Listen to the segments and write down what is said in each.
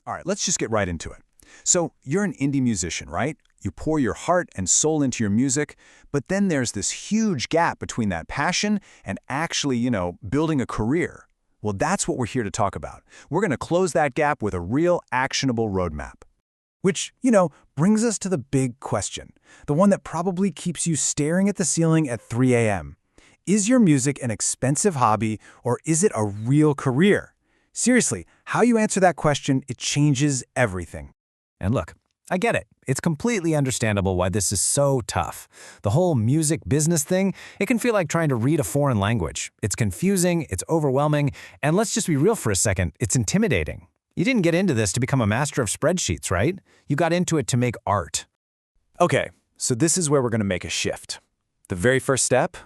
All right, let's just get right into it. So, you're an indie musician, right? You pour your heart and soul into your music, but then there's this huge gap between that passion and actually, building a career. Well, that's what we're here to talk about. We're going to close that gap with a real actionable roadmap. Which, brings us to the big question, the one that probably keeps you staring at the ceiling at 3 a.m. Is your music an expensive hobby, or is it a real career? Seriously, how you answer that question, it changes everything. And look, I get it. It's completely understandable why this is so tough. The whole music business thing, it can feel like trying to read a foreign language. It's confusing, it's overwhelming, and let's just be real for a second, it's intimidating. You didn't get into this to become a master of spreadsheets, right? You got into it to make art. Okay, so this is where we're going to make a shift. The very first step,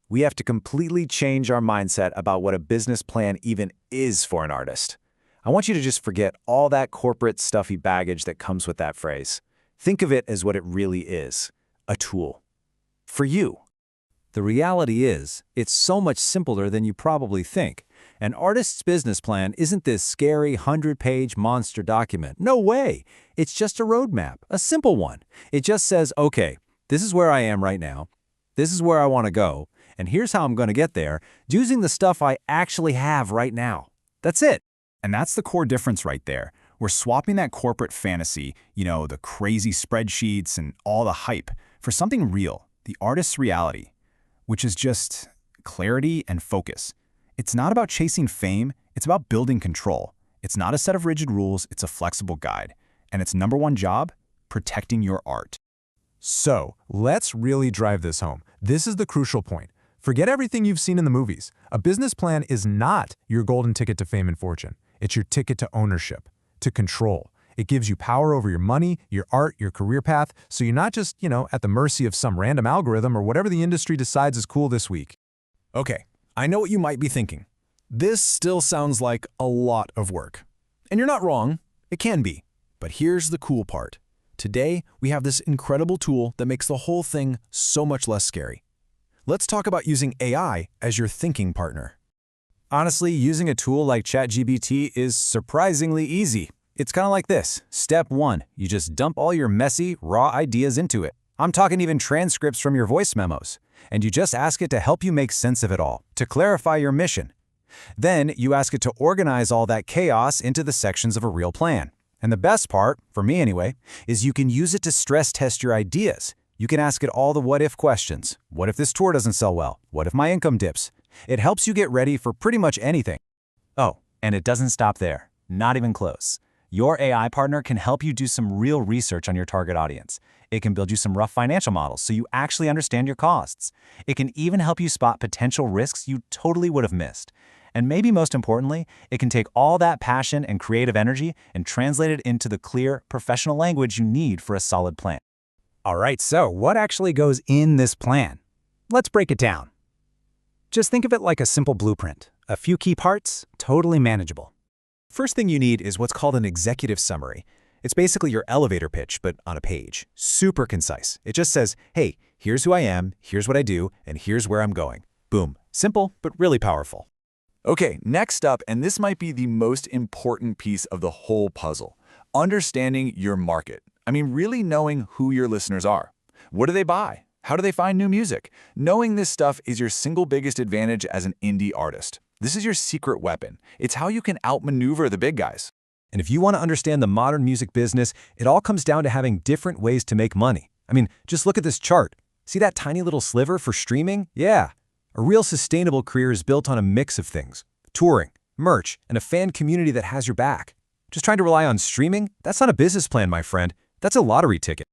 we have to completely change our mindset about what a business plan even is for an artist. I want you to just forget all that corporate stuffy baggage that comes with that phrase. Think of it as what it really is, a tool. For you. The reality is, it's so much simpler than you probably think. An artist's business plan isn't this scary 100-page monster document. No way! It's just a roadmap, a simple one. It just says, okay, this is where I am right now, this is where I want to go, and here's how I'm going to get there, using the stuff I actually have right now. That's it. And that's the core difference right there. We're swapping that corporate fantasy, the crazy spreadsheets and all the hype, for something real, the artist's reality, which is just clarity and focus. It's not about chasing fame, it's about building control. It's not a set of rigid rules, it's a flexible guide. And its number one job? Protecting your art. So, let's really drive this home. This is the crucial point. Forget everything you've seen in the movies. A business plan is not your golden ticket to fame and fortune. It's your ticket to ownership, to control. It gives you power over your money, your art, your career path, so you're not just, at the mercy of some random algorithm or whatever the industry decides is cool this week. Okay, I know what you might be thinking. This still sounds like a lot of work. And you're not wrong, it can be. But here's the cool part. Today, we have this incredible tool that makes the whole thing so much less scary. Let's talk about using AI as your thinking partner. Honestly, using a tool like ChatGPT is surprisingly easy. It's kind of like this. Step 1, you just dump all your messy, raw ideas into it. I'm talking even transcripts from your voice memos. And you just ask it to help you make sense of it all, to clarify your mission. Then you ask it to organize all that chaos into the sections of a real plan. And the best part, for me anyway, is you can use it to stress test your ideas. You can ask it all the what-if questions. What if this tour doesn't sell well? What if my income dips? It helps you get ready for pretty much anything. Oh, and it doesn't stop there. Not even close. Your AI partner can help you do some real research on your target audience. It can build you some rough financial models so you actually understand your costs. It can even help you spot potential risks you totally would have missed. And maybe most importantly, it can take all that passion and creative energy and translate it into the clear, professional language you need for a solid plan. All right, so what actually goes in this plan? Let's break it down. Just think of it like a simple blueprint. A few key parts, totally manageable. First thing you need is what's called an executive summary. It's basically your elevator pitch, but on a page. Super concise. It just says, hey, here's who I am, here's what I do, and here's where I'm going. Boom. Simple, but really powerful. Okay, next up, and this might be the most important piece of the whole puzzle, understanding your market. Really knowing who your listeners are. What do they buy? How do they find new music? Knowing this stuff is your single biggest advantage as an indie artist. This is your secret weapon. It's how you can outmaneuver the big guys. And if you want to understand the modern music business, it all comes down to having different ways to make money. Just look at this chart. See that tiny little sliver for streaming? Yeah. A real sustainable career is built on a mix of things. Touring, merch, and a fan community that has your back. Just trying to rely on streaming? That's not a business plan, my friend. That's a lottery ticket.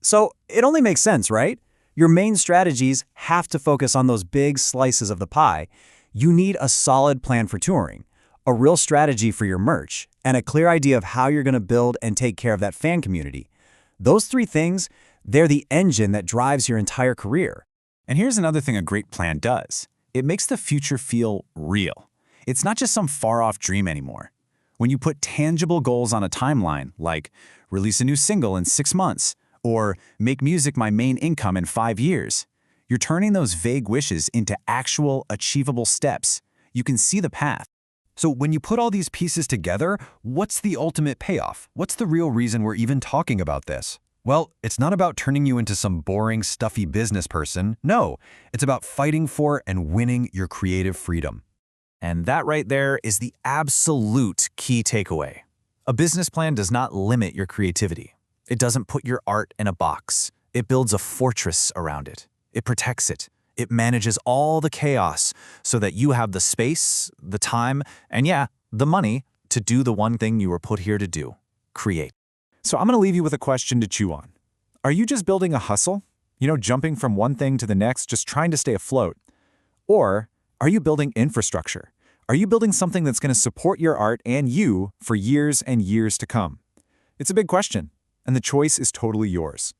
So it only makes sense, right? Your main strategies have to focus on those big slices of the pie. You need a solid plan for touring, a real strategy for your merch, and a clear idea of how you're going to build and take care of that fan community. Those three things, they're the engine that drives your entire career. And here's another thing a great plan does. It makes the future feel real. It's not just some far-off dream anymore. When you put tangible goals on a timeline, like release a new single in 6 months, or make music my main income in 5 years, you're turning those vague wishes into actual, achievable steps. You can see the path. So when you put all these pieces together, what's the ultimate payoff? What's the real reason we're even talking about this? Well, it's not about turning you into some boring, stuffy business person. No, it's about fighting for and winning your creative freedom. And that right there is the absolute key takeaway. A business plan does not limit your creativity. It doesn't put your art in a box. It builds a fortress around it. It protects it. It manages all the chaos so that you have the space, the time, and yeah, the money to do the one thing you were put here to do: create. So I'm going to leave you with a question to chew on. Are you just building a hustle? Jumping from one thing to the next, just trying to stay afloat? Or are you building infrastructure? Are you building something that's going to support your art and you for years and years to come? It's a big question, and the choice is totally yours.